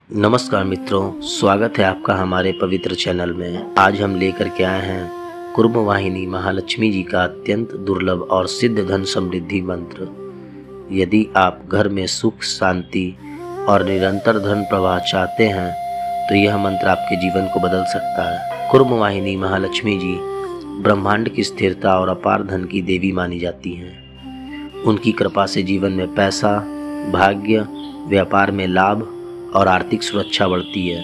नमस्कार मित्रों, स्वागत है आपका हमारे पवित्र चैनल में। आज हम लेकर के आए हैं कुर्मवाहिनी महालक्ष्मी जी का अत्यंत दुर्लभ और सिद्ध धन समृद्धि मंत्र। यदि आप घर में सुख, शांति और निरंतर धन प्रवाह चाहते हैं तो यह मंत्र आपके जीवन को बदल सकता है। कुर्मवाहिनी महालक्ष्मी जी ब्रह्मांड की स्थिरता और अपार धन की देवी मानी जाती हैं। उनकी कृपा से जीवन में पैसा, भाग्य, व्यापार में लाभ और आर्थिक सुरक्षा बढ़ती है।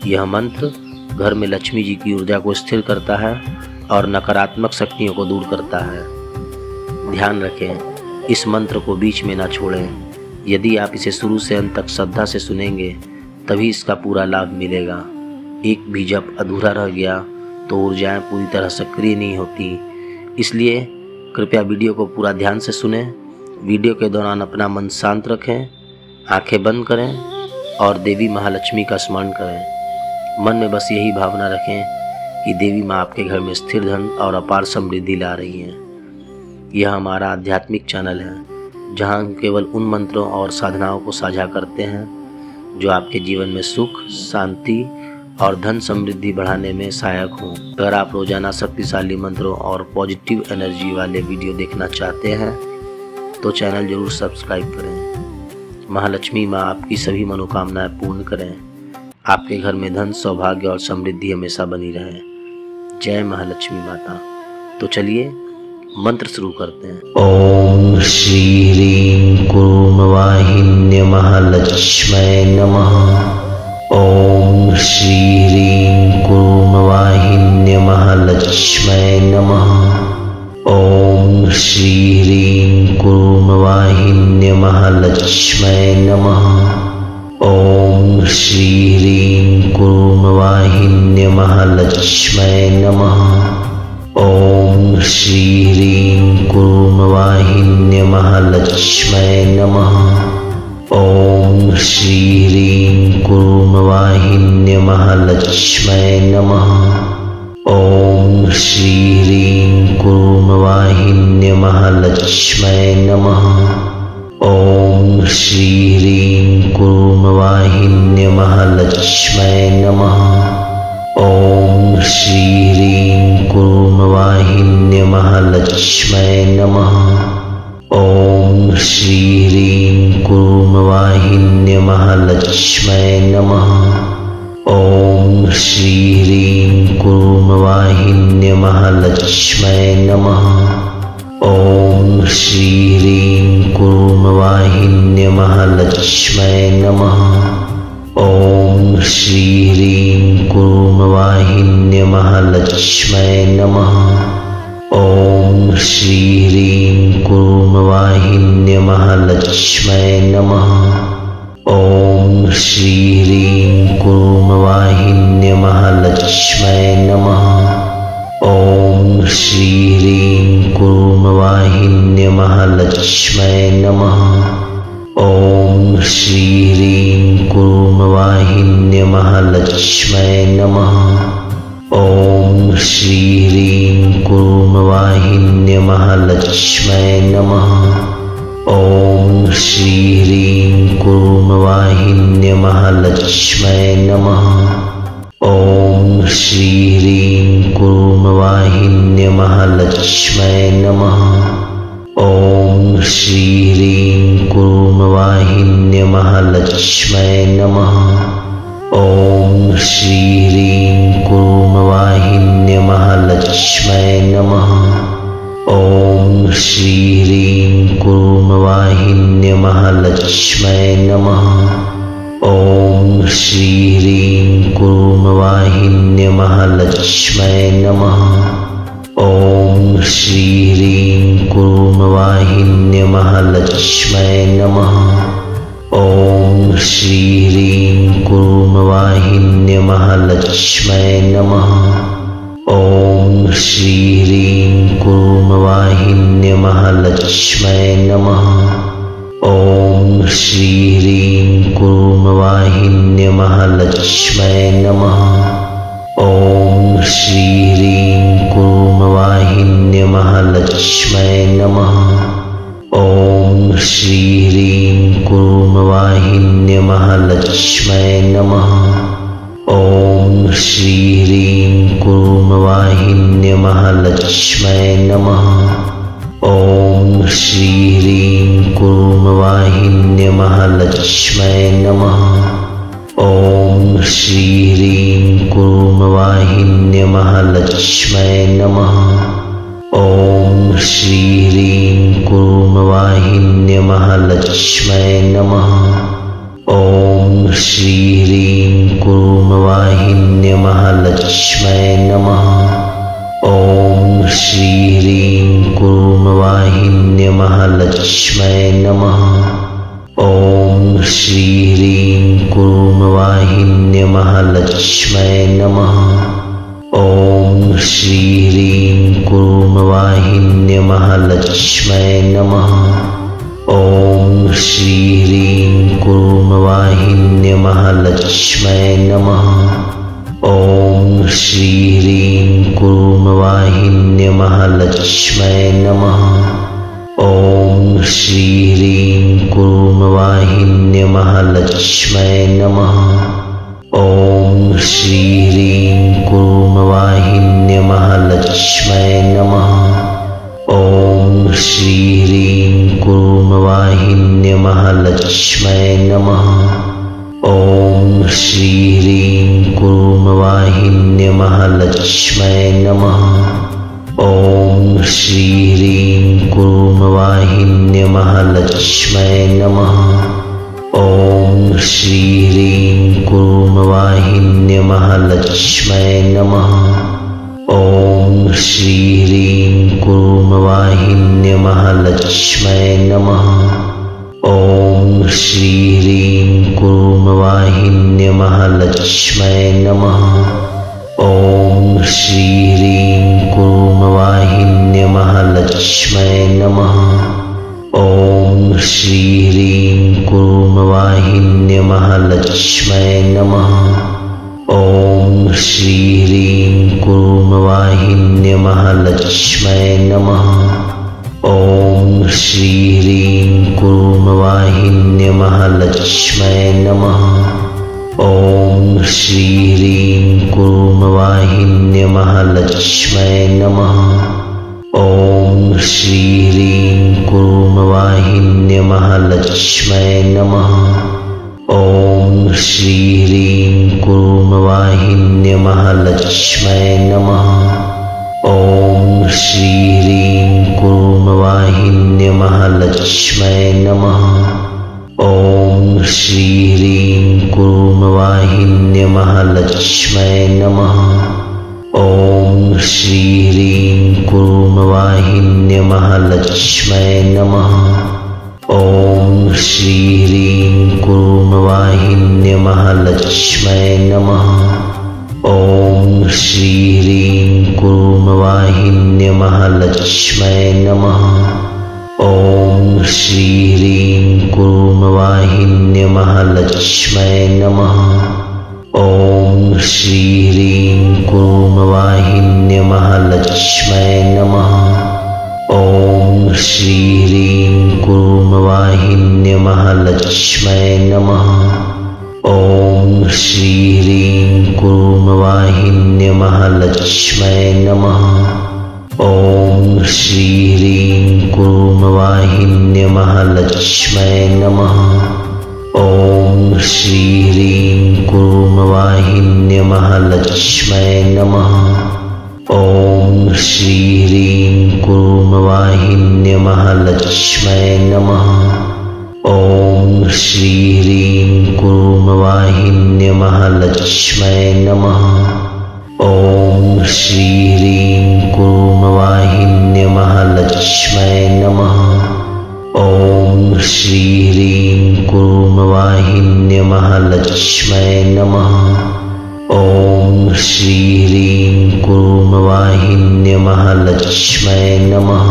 यह मंत्र घर में लक्ष्मी जी की ऊर्जा को स्थिर करता है और नकारात्मक शक्तियों को दूर करता है। ध्यान रखें, इस मंत्र को बीच में ना छोड़ें। यदि आप इसे शुरू से अंत तक श्रद्धा से सुनेंगे तभी इसका पूरा लाभ मिलेगा। एक भी जप अधूरा रह गया तो ऊर्जाएं पूरी तरह सक्रिय नहीं होती। इसलिए कृपया वीडियो को पूरा ध्यान से सुनें। वीडियो के दौरान अपना मन शांत रखें, आंखें बंद करें और देवी महालक्ष्मी का स्मरण करें। मन में बस यही भावना रखें कि देवी माँ आपके घर में स्थिर धन और अपार समृद्धि ला रही हैं। यह हमारा आध्यात्मिक चैनल है जहाँ हम केवल उन मंत्रों और साधनाओं को साझा करते हैं जो आपके जीवन में सुख, शांति और धन समृद्धि बढ़ाने में सहायक हों। अगर आप रोजाना शक्तिशाली मंत्रों और पॉजिटिव एनर्जी वाले वीडियो देखना चाहते हैं तो चैनल जरूर सब्सक्राइब करें। महालक्ष्मी माँ आपकी सभी मनोकामनाएं पूर्ण करें। आपके घर में धन, सौभाग्य और समृद्धि हमेशा बनी रहे। जय महालक्ष्मी माता। तो चलिए मंत्र शुरू करते हैं। ओम श्री ह्रीं कुर्मवाहिन्य महालक्ष्मै नमः। ओम श्री ह्रीं कुर्मवाहिन्य महालक्ष्मै नमः। ओम श्री ह्रीं कुर्मवाहिन्य महालक्ष्मै नमः। ओम श्री ह्रीं कुर्मवाहिन्य महालक्ष्मै नमः। ओम श्री ह्रीं कुर्मवाहिन्य महालक्ष्मै नमः। ओम श्री ह्रीं कुर्मवाहिन्य महालक्ष्मै नमः। ओम श्री ह्रीं कुर्मवाहिन्य महालक्ष्मै नमः। ओम श्री ह्रीं कुर्मवाहिन्य महालक्ष्मै नमः। ओम श्री ह्रीं कुर्मवाहिन्य महालक्ष्मै नमः। ओम श्री ह्रीं कुर्मवाहिन्य महालक्ष्मै नमः। ओम श्री ह्रीं कुर्मवाहिन्य महालक्ष्मै नमः। ओम श्री ह्रीं कुर्मवाहिन्य महालक्ष्मै नमः। ओम श्री ह्रीं कुर्मवाहिन्य महालक्ष्मै नमः। ओम श्री ह्रीं कुर्मवाहिन्य महालक्ष्मै नमः। ओम श्री ह्रीं कुर्मवाहिन्य महालक्ष्मै नमः। ओम श्री ह्रीं कुर्मवाहिन्य महालक्ष्मै नमः। ओम श्री ह्रीं कुर्मवाहिन्य महालक्ष्मै नमः। ओम श्री ह्रीं कुर्मवाहिन्य महालक्ष्मै नमः। ओम श्री ह्रीं कुर्मवाहिन्य महालक्ष्मै नमः। ओम श्री ह्रीं कुर्मवाहिन्य महालक्ष्मै नमः। ओम श्री ह्रीं कुर्मवाहिन्य महालक्ष्मै नमः। ओम श्री ह्रीं कुर्मवाहिन्य महालक्ष्मै नमः। ओम श्री ह्रीं कुर्मवाहिन्य महालक्ष्मै नमः। ओम श्री ह्रीं कुर्मवाहिन्य महालक्ष्मै नमः। ओम श्री ह्रीं कुर्मवाहिन्य महालक्ष्मै नमः। ओम श्री ह्रीं कुर्मवाहिन्य महालक्ष्मै नमः। ओम श्री ह्रीं कुर्मवाहिन्य महालक्ष्मै नमः। ओम श्री ह्रीं कुर्मवाहिन्य महालक्ष्मै नमः। ओम श्री ह्रीं कुर्मवाहिन्य महालक्ष्मै नमः। ॐ श्री ह्रीं कूर्मवाहिन्य महालक्ष्म्यै नमः। ॐ श्री ह्रीं कूर्मवाहिन्य महालक्ष्म्यै नमः। ॐ श्री ह्रीं कूर्मवाहिन्य महालक्ष्म्यै नमः। ॐ श्री ह्रीं कूर्मवाहिन्य महालक्ष्म्यै नमः। ॐ श्री ह्रीं कूर्मवाहिन्य महालक्ष्म्यै नमः। ॐ श्री ह्रीं कूर्मवाहिन्य महालक्ष्म्यै नमः। ॐ श्री ह्रीं कूर्मवाहिन्य महालक्ष्म्यै नमः। ॐ श्री ह्रीं कूर्मवाहिन्य महालक्ष्म्यै नमः। ॐ श्री ह्रीं कूर्मवाहिन्य महालक्ष्म्यै नमः। ॐ श्री ह्रीं कूर्मवाहिन्य महालक्ष्म्यै नमः। ॐ श्री ह्रीं कूर्मवाहिन्य महालक्ष्म्यै नमः। ॐ श्री ह्रीं कूर्मवाहिन्य महालक्ष्म्यै नमः। ॐ श्री ह्रीं कूर्मवाहिन्य महालक्ष्म्यै नमः। ॐ श्री ह्रीं कूर्मवाहिन्य महालक्ष्म्यै नमः। ॐ श्री ह्रीं कूर्मवाहिन्य महालक्ष्म्यै नमः। ॐ श्री ह्रीं कूर्मवाहिन्य महालक्ष्म्यै नमः। ॐ श्री ह्रीं कूर्मवाहिन्य महालक्ष्म्यै नमः। ॐ श्री ह्रीं कूर्मवाहिन्य महालक्ष्म्यै नमः। ॐ श्री ह्रीं कूर्मवाहिन्य महालक्ष्म्यै नमः। ॐ श्री ह्रीं कूर्मवाहिन्य महालक्ष्म्यै नमः। ॐ श्री ह्रीं कूर्मवाहिन्य महालक्ष्म्यै नमः। ॐ श्री ह्रीं कूर्मवाहिन्य महालक्ष्म्यै नमः। ॐ श्री ह्रीं कूर्मवाहिन्य महालक्ष्म्यै नमः। ॐ श्री ह्रीं कूर्मवाहिन्य महालक्ष्म्यै नमः। ॐ श्री ह्रीं कूर्मवाहिन्य महालक्ष्म्यै नमः। ॐ श्री ह्रीं कूर्मवाहिन्य महालक्ष्म्यै नमः। ॐ श्री ह्रीं कूर्मवाहिन्य महालक्ष्म्यै नमः। ॐ श्री ह्रीं कूर्मवाहिन्य महालक्ष्म्यै नमः। ॐ श्री ह्रीं कूर्मवाहिन्य महालक्ष्म्यै नमः। ॐ श्री ह्रीं कूर्मवाहिन्य महालक्ष्म्यै नमः। ॐ श्री ह्रीं कूर्मवाहिन्य महालक्ष्म्यै नमः। ॐ श्री ह्रीं कूर्मवाहिन्य महालक्ष्म्यै नमः। ॐ श्री ह्रीं कूर्मवाहिन्य महालक्ष्म्यै नमः। ॐ श्री ह्रीं कूर्मवाहिन्य महालक्ष्म्यै नमः। ॐ श्री ह्रीं कूर्मवाहिन्य महालक्ष्म्यै नमः। ॐ श्री ह्रीं कूर्मवाहिन्य महालक्ष्म्यै नमः। ॐ श्री ह्रीं कूर्मवाहिन्य महालक्ष्म्यै नमः। ॐ श्री ह्रीं कूर्मवाहिन्य महालक्ष्म्यै नमः। ॐ श्री ह्रीं कूर्मवाहिन्य महालक्ष्म्यै नमः। ॐ श्री ह्रीं कूर्मवाहिन्य महालक्ष्म्यै नमः। ॐ श्री ह्रीं कूर्मवाहिन्य महालक्ष्म्यै नमः। ॐ श्री ह्रीं कूर्मवाहिन्य महालक्ष्म्यै नमः।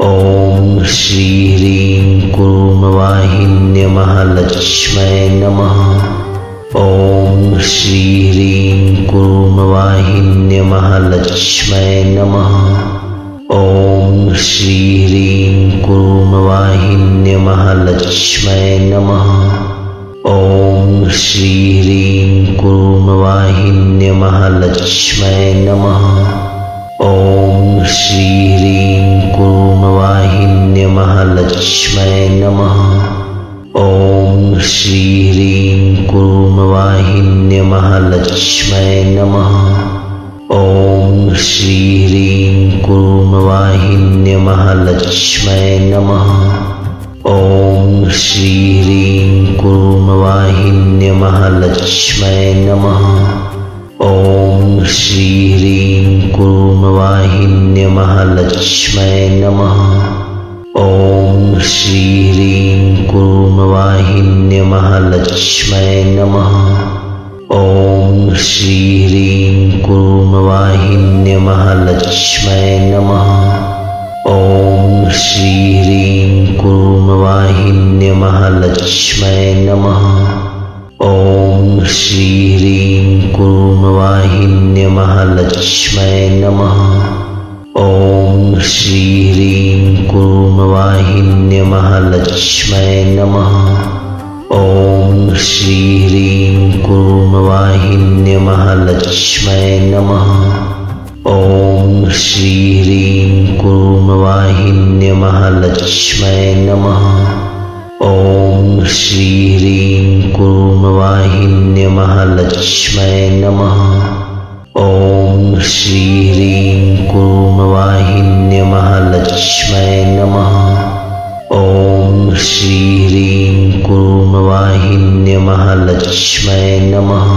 ॐ श्री ह्रीं कूर्मवाहिन्य महालक्ष्म्यै नमः। ॐ श्री ह्रीं कूर्मवाहिन्य महालक्ष्म्यै नमः। ॐ श्री ह्रीं कूर्मवाहिन्य महालक्ष्म्यै नमः। ॐ श्री ह्रीं कूर्मवाहिन्य महालक्ष्म्यै नमः। ॐ श्री ह्रीं कूर्मवाहिन्य महालक्ष्म्यै नमः। ॐ श्री ह्रीं कूर्मवाहिन्य महालक्ष्म्यै नमः। ॐ श्री ह्रीं कूर्मवाहिन्य महालक्ष्म्यै नमः। ॐ श्री ह्रीं कूर्मवाहिन्य महालक्ष्म्यै नमः। ॐ श्री ह्रीं कूर्मवाहिन्य महालक्ष्म्यै नमः। ॐ श्री ह्रीं कूर्मवाहिन्य महालक्ष्म्यै नमः। ॐ श्री ह्रीं कूर्मवाहिन्य महालक्ष्म्यै नमः। ॐ श्री ह्रीं कूर्मवाहिन्य महालक्ष्म्यै नमः। ॐ श्री ह्रीं कूर्मवाहिन्य महालक्ष्म्यै नमः। ॐ श्री ह्रीं कूर्मवाहिन्य महालक्ष्म्यै नमः। ॐ श्री ह्रीं कूर्मवाहिन्य महालक्ष्म्यै नमः। ॐ श्री ह्रीं कूर्मवाहिन्य महालक्ष्म्यै नमः। ॐ श्री ह्रीं कूर्मवाहिन्य महालक्ष्म्यै नमः। ॐ श्री ह्रीं कूर्मवाहिन्य महालक्ष्म्यै नमः। ॐ श्री ह्रीं कूर्मवाहिन्य महालक्ष्म्यै नमः।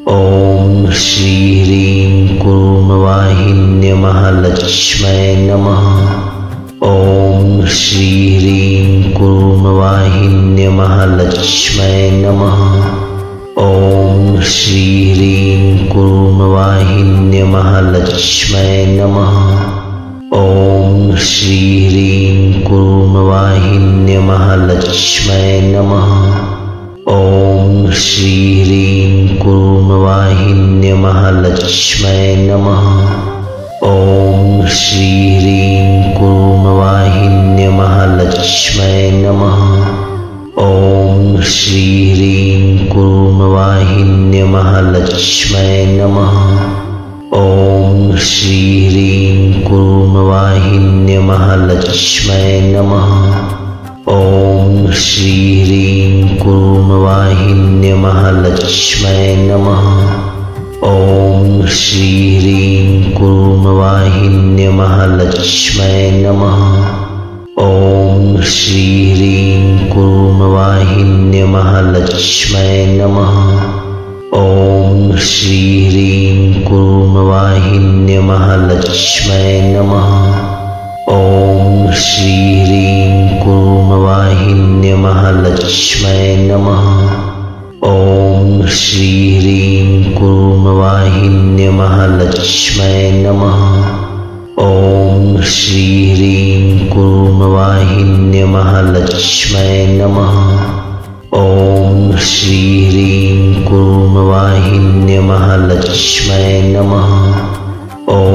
ॐ श्री ह्रीं कूर्मवाहिन्य महालक्ष्म्यै नमः। ॐ श्री ह्रीं कूर्मवाहिन्य महालक्ष्म्यै नमः। ॐ श्री ह्रीं कूर्मवाहिन्य महालक्ष्म्यै नमः। ॐ श्री ह्रीं कूर्मवाहिन्य महालक्ष्म्यै नमः। ॐ श्री ह्रीं कूर्मवाहिन्य महालक्ष्म्यै नमः। ॐ श्री ह्रीं कूर्मवाहिन्य महालक्ष्म्यै नमः। ॐ श्री ह्रीं कूर्मवाहिन्य महालक्ष्म्यै नमः। ॐ श्री ह्रीं कूर्मवाहिन्य महालक्ष्म्यै नमः। ॐ श्री ह्रीं कूर्मवाहिन्य महालक्ष्म्यै नमः। ॐ श्री ह्रीं कूर्मवाहिन्य महालक्ष्म्यै नमः। ॐ श्री ह्रीं कूर्मवाहिन्य महालक्ष्म्यै नमः। ॐ श्री ह्रीं कूर्मवाहिन्य महालक्ष्म्यै नमः। ॐ श्री ह्रीं कूर्मवाहिन्य महालक्ष्म्यै नमः। ॐ श्री ह्रीं कूर्मवाहिन्य महालक्ष्म्यै नमः। ॐ श्री ह्रीं कूर्मवाहिन्य महालक्ष्म्यै नमः। ॐ श्री ह्रीं कूर्मवाहिन्य महालक्ष्म्यै नमः।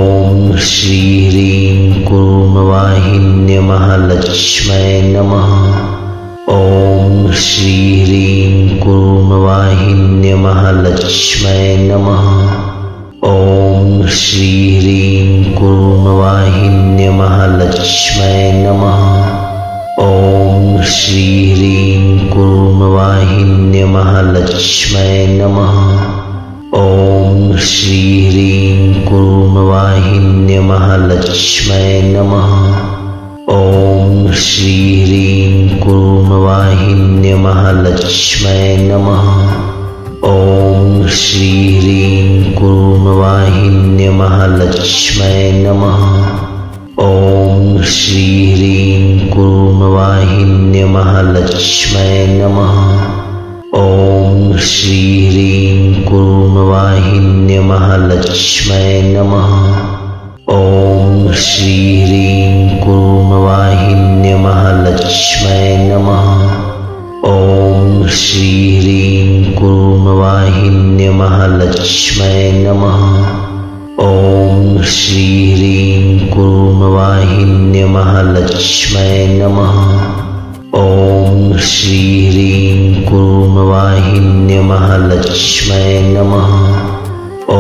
ॐ श्री ह्रीं कूर्मवाहिन्य महालक्ष्म्यै नमः। ॐ श्री ह्रीं कूर्मवाहिन्य महालक्ष्म्यै नमः। ॐ श्री ह्रीं कूर्मवाहिन्य महालक्ष्म्यै नमः। ॐ श्री ह्रीं कूर्मवाहिन्य महालक्ष्म्यै नमः। ॐ श्री ह्रीं कूर्मवाहिन्य महालक्ष्म्यै नमः। ॐ श्री ह्रीं कूर्मवाहिन्य महालक्ष्म्यै नमः। ॐ श्री ह्रीं कूर्मवाहिन्य महालक्ष्म्यै नमः। ॐ श्री ह्रीं कूर्मवाहिन्य महालक्ष्म्यै नमः। ॐ श्री ह्रीं कूर्मवाहिन्य महालक्ष्म्यै नमः। ॐ श्री ह्रीं कूर्मवाहिन्य महालक्ष्म्यै नमः। ॐ श्री ह्रीं कूर्मवाहिन्य महालक्ष्म्यै नमः। ॐ श्री ह्रीं कूर्मवाहिन्यमहालक्ष्म्यै नमः। ॐ श्री ह्रीं कूर्मवाहिन्यमहालक्ष्म्यै नमः। ॐ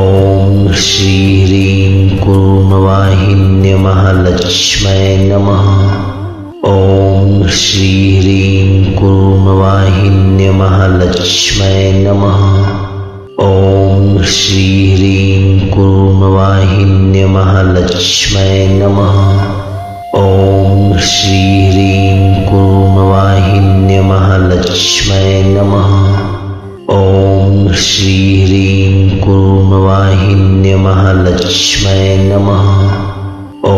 श्री ह्रीं कूर्मवाहिन्यमहालक्ष्म्यै नमः। ॐ श्री ह्रीं कूर्मवाहिन्यमहालक्ष्म्यै नमः। ॐ श्री ह्रीं कूर्मवाहिन्यमहालक्ष्म्यै नमः। ॐ श्री ह्रीं कूर्मवाहिन्यमहालक्ष्म्यै नमः। ॐ श्री ह्रीं कूर्मवाहिन्यमहालक्ष्म्यै नमः। ॐ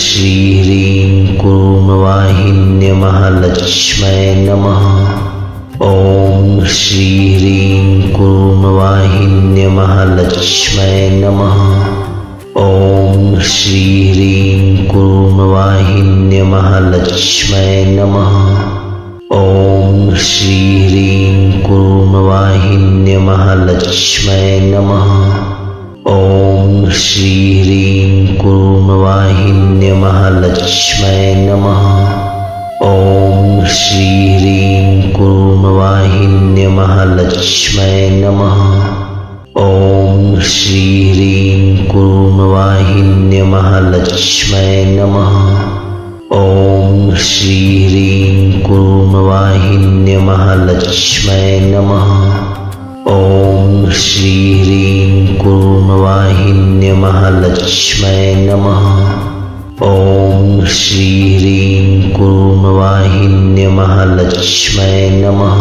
श्री ह्रीं कूर्मवाहिन्यमहालक्ष्म्यै नमः। ॐ श्री ह्रीं कूर्मवाहिन्यमहालक्ष्म्यै नमः। ॐ श्री ह्रीं कूर्मवाहिन्यमहालक्ष्म्यै नमः। ॐ श्री ह्रीं कूर्मवाहिन्यमहालक्ष्म्यै नमः। ॐ श्री ह्रीं कूर्मवाहिन्यमहालक्ष्म्यै नमः। ॐ श्री ह्रीं कूर्मवाहिन्यमहालक्ष्म्यै नमः। ॐ श्री ह्रीं कूर्मवाहिन्यमहालक्ष्म्यै नमः। ॐ श्री ह्रीं कूर्मवाहिन्यमहालक्ष्म्यै नमः। ॐ श्री ह्रीं कूर्मवाहिन्यमहालक्ष्म्यै नमः। ॐ श्री ह्रीं कूर्मवाहिन्यमहालक्ष्म्यै नमः।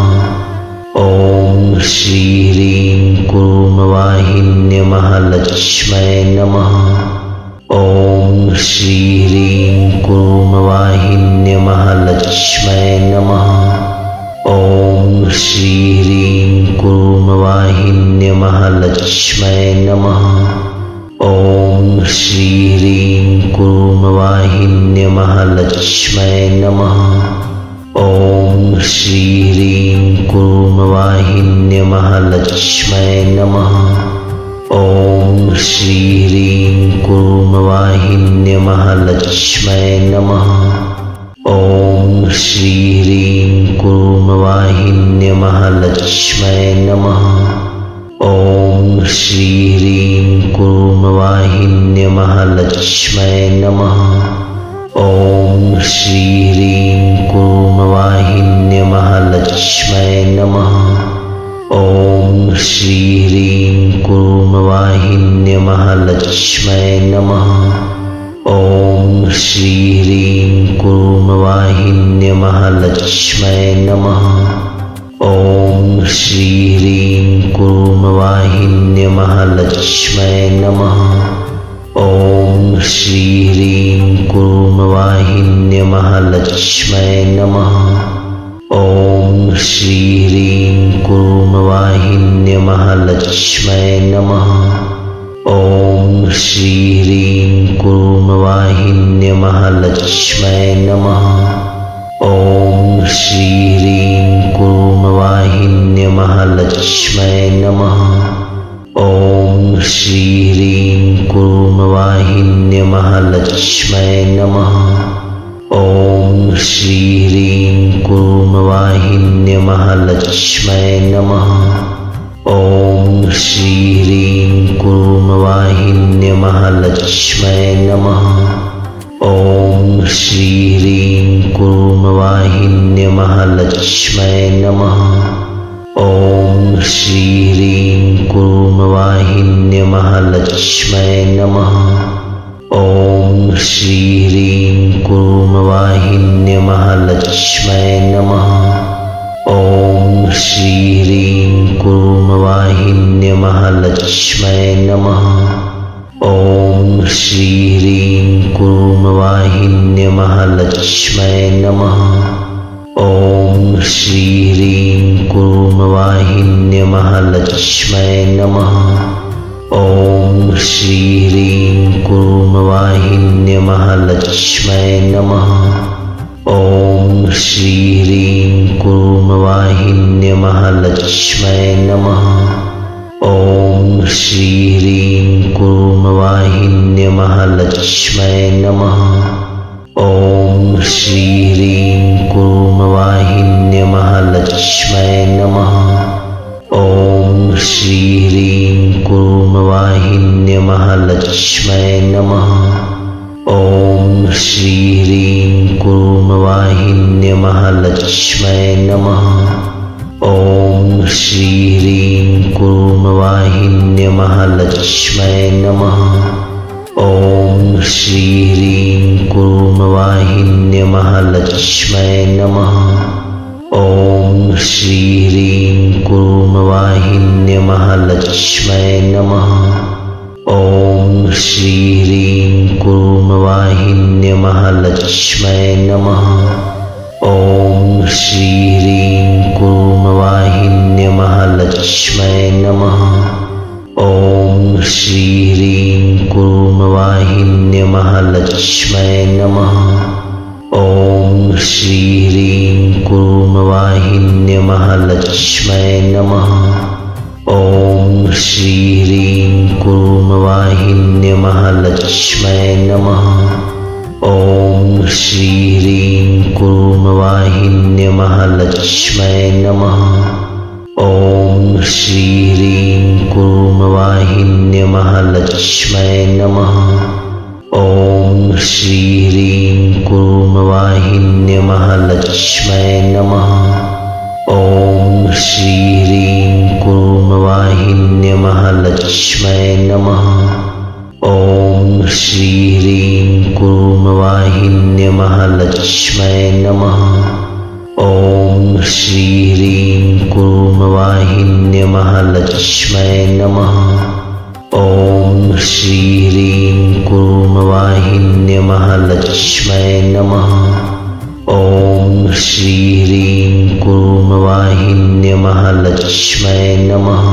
ॐ श्री ह्रीं कूर्मवाहिन्यमहालक्ष्म्यै नमः। ॐ श्री ह्रीं कूर्मवाहिन्यमहालक्ष्म्यै नमः। ॐ श्री ह्रीं कूर्मवाहिन्यमहालक्ष्म्यै नमः। ॐ श्री ह्रीं कूर्मवाहिन्यमहालक्ष्म्यै नमः। ॐ श्री ह्रीं कूर्मवाहिन्यमहालक्ष्म्यै नमः। ॐ श्री ह्रीं कूर्मवाहिन्यमहालक्ष्म्यै नमः। ॐ श्री ह्रीं कूर्मवाहिन्यमहालक्ष्म्यै नमः। ॐ श्री ह्रीं कूर्मवाहिन्यमहालक्ष्म्यै नमः। ॐ श्री ह्रीं कूर्मवाहिन्यमहालक्ष्म्यै नमः। ॐ श्री ह्रीं कूर्मवाहिन्यमहालक्ष्म्यै नमः। ॐ श्री ह्रीं कूर्मवाहिन्यमहालक्ष्म्यै नमः। ॐ श्री ह्रीं कूर्मवाहिन्यमहालक्ष्म्यै नमः। ॐ श्री ह्रीं कूर्मवाहिन्यमहालक्ष्म्यै नमः। ॐ श्री ह्रीं कूर्मवाहिन्यमहालक्ष्म्यै नमः। ॐ श्री ह्रीं कूर्मवाहिन्यमहालक्ष्म्यै नमः। ॐ श्री ह्रीं कूर्मवाहिन्यमहालक्ष्म्यै नमः। ॐ श्री ह्रीं कूर्मवाहिन्यमहालक्ष्म्यै नमः। ॐ श्री ह्रीं कूर्मवाहिन्यमहालक्ष्म्यै नमः। ॐ श्री ह्रीं कूर्मवाहिन्यमहालक्ष्म्यै नमः। ॐ श्री ह्रीं कूर्मवाहिन्यमहालक्ष्म्यै नमः। ॐ श्री ह्रीं कूर्मवाहिन्यमहालक्ष्म्यै नमः। ॐ श्री ह्रीं कूर्मवाहिन्यमहालक्ष्म्यै नमः। ॐ श्री ह्रीं कूर्मवाहिन्यमहालक्ष्म्यै नमः। ॐ श्री ह्रीं कूर्मवाहिन्यमहालक्ष्म्यै नमः। ॐ श्री ह्रीं कूर्मवाहिन्यमहालक्ष्म्यै नमः। ॐ श्री ह्रीं कूर्मवाहिन्यमहालक्ष्म्यै नमः। ॐ श्री ह्रीं कूर्मवाहिन्यमहालक्ष्म्यै नमः। ॐ श्री ह्रीं कूर्मवाहिन्य महालक्ष्मै नमः। ओम श्री ह्रीं कूर्मवाहिन्य महालक्ष्मै नमः। ओम श्री ह्रीं कूर्मवाहिन्य महालक्ष्मै नमः। ओम श्री ह्रीं कूर्मवाहिन्य महालक्ष्मै नमः। ओम श्री ह्रीं कूर्मवाहिन्य महालक्ष्मै नमः। ओम श्री ह्रीं कूर्मवाहिन्य महालक्ष्मै नमः। ओम श्री ह्रीं कूर्मवाहिन्य महालक्ष्मै नमः। ओम श्री ह्रीं कूर्मवाहिन्य महालक्ष्मै नमः। ओम श्री ह्रीं कूर्मवाहिन्य महालक्ष्मै नमः। ओम श्री ह्रीं कूर्मवाहिन्य महालक्ष्मै नमः। ओम श्री ह्रीं कूर्मवाहिन्य महालक्ष्मै नमः। ओम श्री ह्रीं कूर्मवाहिन्य महालक्ष्मै नमः। ओम श्री ह्रीं कूर्मवाहिन्य महालक्ष्मै नमः। ओम श्री ह्रीं कूर्मवाहिन्य महालक्ष्मै नमः। ओम श्री ह्रीं कूर्मवाहिन्य महालक्ष्मै नमः। ओम श्री ह्रीं कूर्मवाहिन्य महालक्ष्मै नमः। ओम श्री ह्रीं कूर्मवाहिन्य महालक्ष्मै नमः। ओम श्री ह्रीं कूर्मवाहिन्य महालक्ष्मै नमः। ओम श्री ह्रीं कूर्मवाहिन्य महालक्ष्मै नमः। ओम श्री ह्रीं कूर्मवाहिन्य महालक्ष्मै नमः।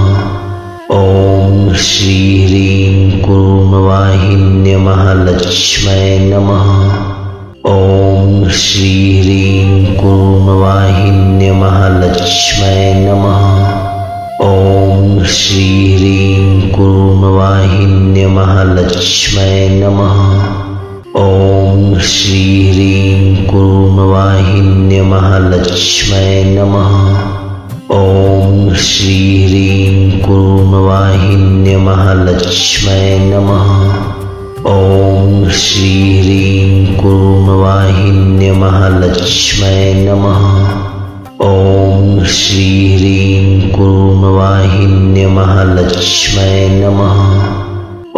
ओम श्री ह्रीं कूर्मवाहिन्य महालक्ष्मै नमः। ओम श्री ह्रीं कूर्मवाहिन्य महालक्ष्मै नमः। ओम श्री ह्रीं कूर्मवाहिन्य महालक्ष्मै नमः। ओम श्री ह्रीं कूर्मवाहिन्य महालक्ष्मै नमः। ओम श्री ह्रीं कूर्मवाहिन्य महालक्ष्मै नमः। ओम श्री ह्रीं कूर्मवाहिन्य महालक्ष्मै नमः। ओम श्री ह्रीं कूर्मवाहिन्य महालक्ष्मै नमः।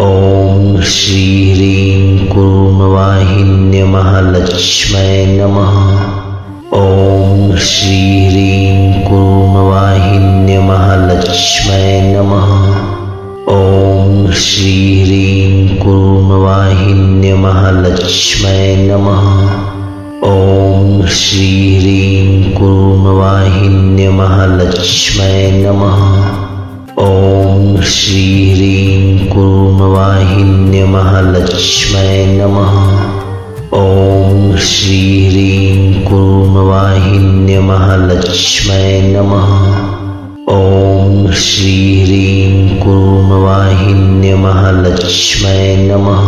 ओम श्री ह्रीं कूर्मवाहिन्य महालक्ष्मै नमः। ओम श्री ह्रीं कूर्मवाहिन्य महालक्ष्मै नमः। ओम श्री ह्रीं कूर्मवाहिन्य महालक्ष्मै नमः। ओम श्री ह्रीं कूर्मवाहिन्य महालक्ष्मै नमः। ओम श्री ह्रीं कूर्मवाहिन्य महालक्ष्मै नमः। ओम श्री ह्रीं कूर्मवाहिन्य महालक्ष्मै नमः। ओम श्री ह्रीं कूर्मवाहिन्य महालक्ष्मै नमः।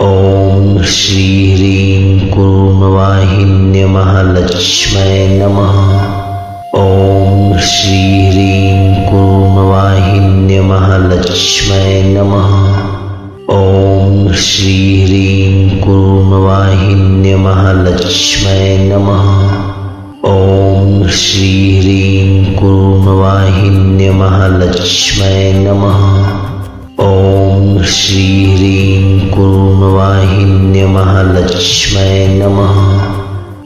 ओम श्री ह्रीं कूर्मवाहिन्य महालक्ष्मै नमः। ओम श्री ह्रीं कूर्मवाहिन्य महालक्ष्मै नमः। ओम श्री ह्रीं कूर्मवाहिन्य महालक्ष्मै नमः। ओम श्री ह्रीं कूर्मवाहिन्य महालक्ष्मै नमः। ओम श्री ह्रीं कूर्मवाहिन्य महालक्ष्मै नमः।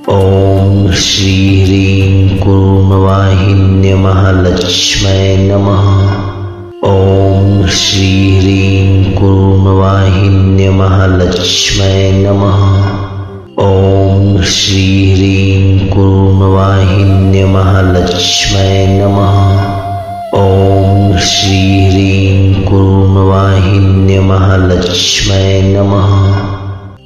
ओम श्री ह्रीं कूर्मवाहिन्य महालक्ष्मै नमः। ओम श्री ह्रीं कूर्मवाहिन्य महालक्ष्मै नमः। ओम श्री ह्रीं कूर्मवाहिन्य महालक्ष्मै नमः। ओम श्री ह्रीं कूर्मवाहिन्य महालक्ष्मै नमः।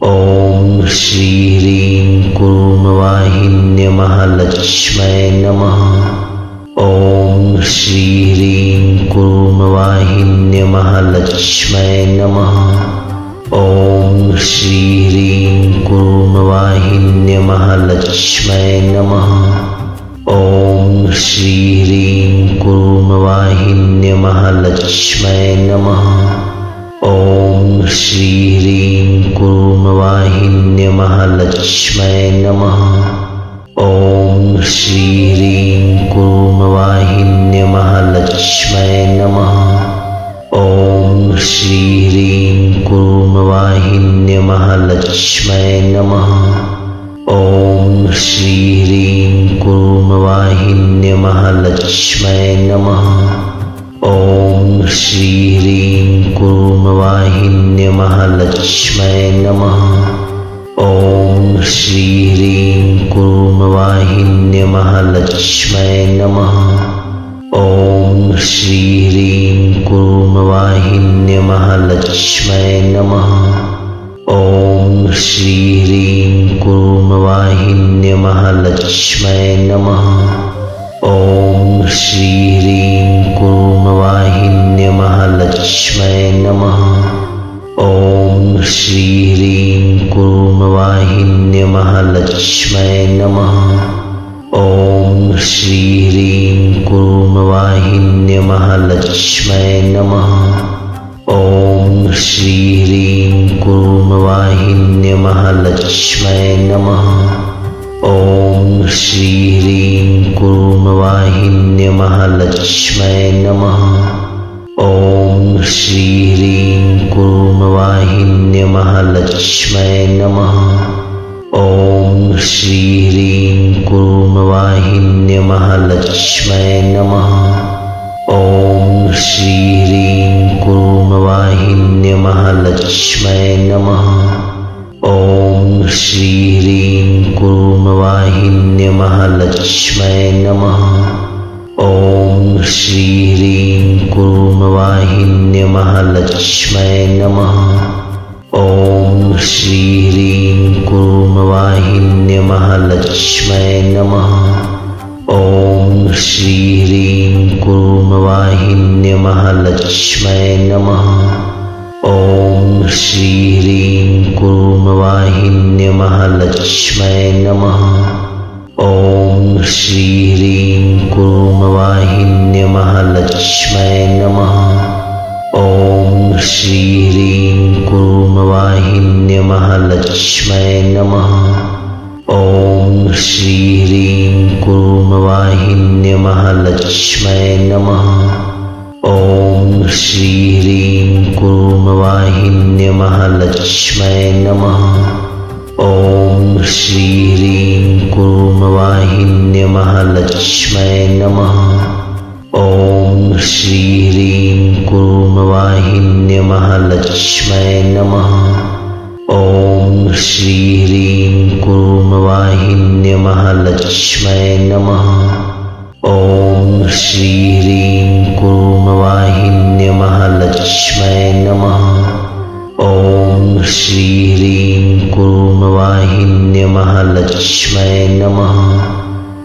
ओम श्री ह्रीं कूर्मवाहिन्य महालक्ष्मै नमः। ओम श्री ह्रीं कूर्मवाहिन्य कूर्मवाहिन्य महालक्ष्मै नमः। ॐ श्री ह्रीं कूर्मवाहिन्य महालक्ष्मै नमः। ॐ श्री ह्रीं कूर्मवाहिन्य महालक्ष्मै नमः। ॐ श्री ह्रीं कूर्मवाहिन्य महालक्ष्मै नमः। ॐ श्री ह्रीं कूर्मवाहिन्य महालक्ष्मै नमः। ॐ श्री ह्रीं कूर्मवाहिन्य महालक्ष्मै नमः। ॐ श्री ह्रीं कूर्मवाहिन्य महालक्ष्मै नमः। ॐ श्री ह्रीं कूर्मवाहिन्य महालक्ष्मै नमः। ॐ श्री ह्रीं कूर्मवाहिन्य महालक्ष्मै नमः। ॐ श्री ह्रीं कूर्मवाहिन्य महालक्ष्मै नमः। ॐ श्री ह्रीं कूर्मवाहिन्य महालक्ष्मै नमः। ॐ श्री ह्रीं कूर्मवाहिन्य महालक्ष्मै नमः। ॐ श्री ह्रीं कूर्मवाहिन्य महालक्ष्मै नमः। ॐ श्री ह्रीं कूर्मवाहिन्य महालक्ष्मै नमः। ॐ श्री ह्रीं कूर्मवाहिन्य महालक्ष्मै नमः। ॐ श्री ह्रीं कूर्मवाहिन्य महालक्ष्मै नमः। ॐ श्री ह्रीं कूर्मवाहिन्य महालक्ष्मै नमः। ॐ श्री ह्रीं कूर्मवाहिन्य महालक्ष्मै नमः। ॐ श्री ह्रीं कूर्मवाहिन्य महालक्ष्मै नमः। ॐ श्री ह्रीं कूर्मवाहिन्य महालक्ष्मै नमः। ॐ श्री ह्रीं कूर्मवाहिन्य महालक्ष्मै नमः। ॐ श्री ह्रीं कूर्मवाहिन्य महालक्ष्मै नमः। ॐ श्री ह्रीं कूर्मवाहिन्य महालक्ष्मै नमः। ॐ श्री ह्रीं कूर्मवाहिन्य महालक्ष्मै नमः। ॐ श्री ह्रीं कूर्मवाहिन्य महालक्ष्मै नमः। ॐ श्री ह्रीं कूर्मवाहिन्य महालक्ष्मै नमः। ॐ श्री ह्रीं कूर्मवाहिन्य महालक्ष्मै नमः। ॐ श्री ह्रीं कूर्मवाहिन्य महालक्ष्मै नमः। ॐ श्री ह्रीं कूर्मवाहिन्य महालक्ष्मै नमः। ॐ श्री ह्रीं कूर्मवाहिन्य महालक्ष्मै नमः। ॐ श्री ह्रीं कूर्मवाहिन्य महालक्ष्मै नमः। ॐ श्री ह्रीं कूर्मवाहिन्य महालक्ष्मै नमः। ॐ श्री ह्रीं कूर्मवाहिन्य महालक्ष्मै नमः।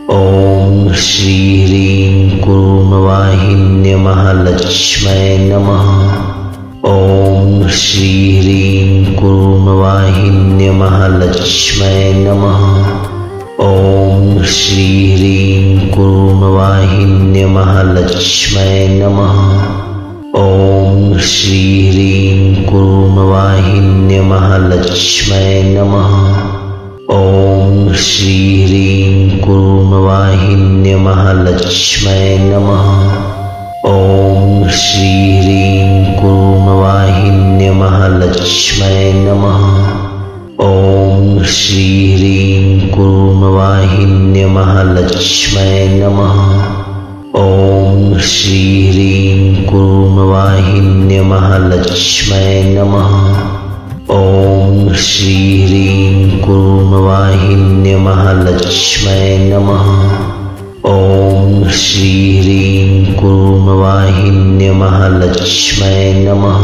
ॐ श्री ह्रीं कूर्मवाहिन्य महालक्ष्मै नमः। ॐ श्री ह्रीं कूर्मवाहिन्य महालक्ष्मै नमः। ॐ श्री ह्रीं कूर्मवाहिन्य महालक्ष्मै नमः। ॐ श्री ह्रीं कूर्मवाहिन्य महालक्ष्मै नमः। ॐ श्री ह्रीं कूर्मवाहिन्य महालक्ष्मै नमः। ॐ श्री ह्रीं कूर्मवाहिन्य महालक्ष्मै नमः। ॐ श्री ह्रीं कूर्मवाहिन्य महालक्ष्मै नमः। ॐ श्री ह्रीं कूर्मवाहिन्य महालक्ष्मै नमः। ॐ श्री ह्रीं कूर्मवाहिन्य महालक्ष्मै नमः। ॐ श्री ह्रीं कूर्मवाहिन्य महालक्ष्मै नमः।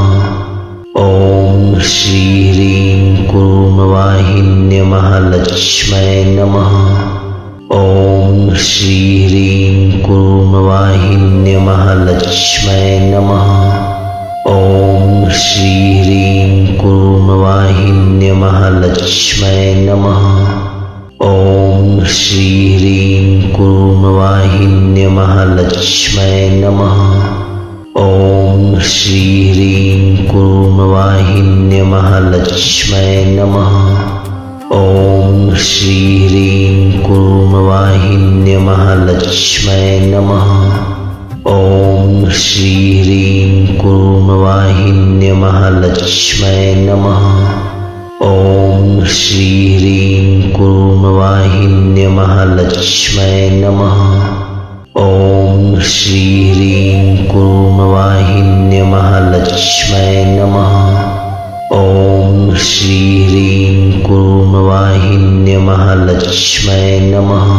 ॐ श्री ह्रीं कूर्मवाहिन्य महालक्ष्मै नमः। ॐ श्री ह्रीं कूर्मवाहिन्य महालक्ष्म्यै नमः। ॐ श्री ह्रीं कूर्मवाहिन्य महालक्ष्म्यै नमः। ॐ श्री ह्रीं कूर्मवाहिन्य महालक्ष्म्यै नमः। ॐ श्री ह्रीं कूर्मवाहिन्य महालक्ष्म्यै नमः। ॐ श्री ह्रीं कूर्मवाहिन्य महालक्ष्म्यै नमः। ॐ श्री ह्रीं कूर्मवाहिन्य महालक्ष्म्यै नमः। ॐ श्री ह्रीं कूर्मवाहिन्य महालक्ष्म्यै नमः। ॐ श्री ह्रीं कूर्मवाहिन्य महालक्ष्म्यै नमः। ॐ श्री ह्रीं कूर्मवाहिन्य महालक्ष्म्यै नमः।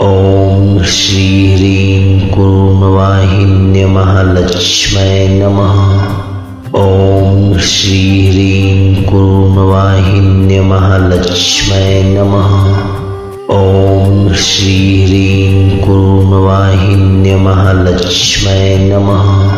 ॐ श्री ह्रीं कूर्मवाहिन्य महालक्ष्म्यै नमः। ॐ श्री ह्रीं कूर्मवाहिन्य महालक्ष्म्यै नमः। ॐ श्री ह्रीं कूर्मवाहिन्य महालक्ष्म्यै नमः।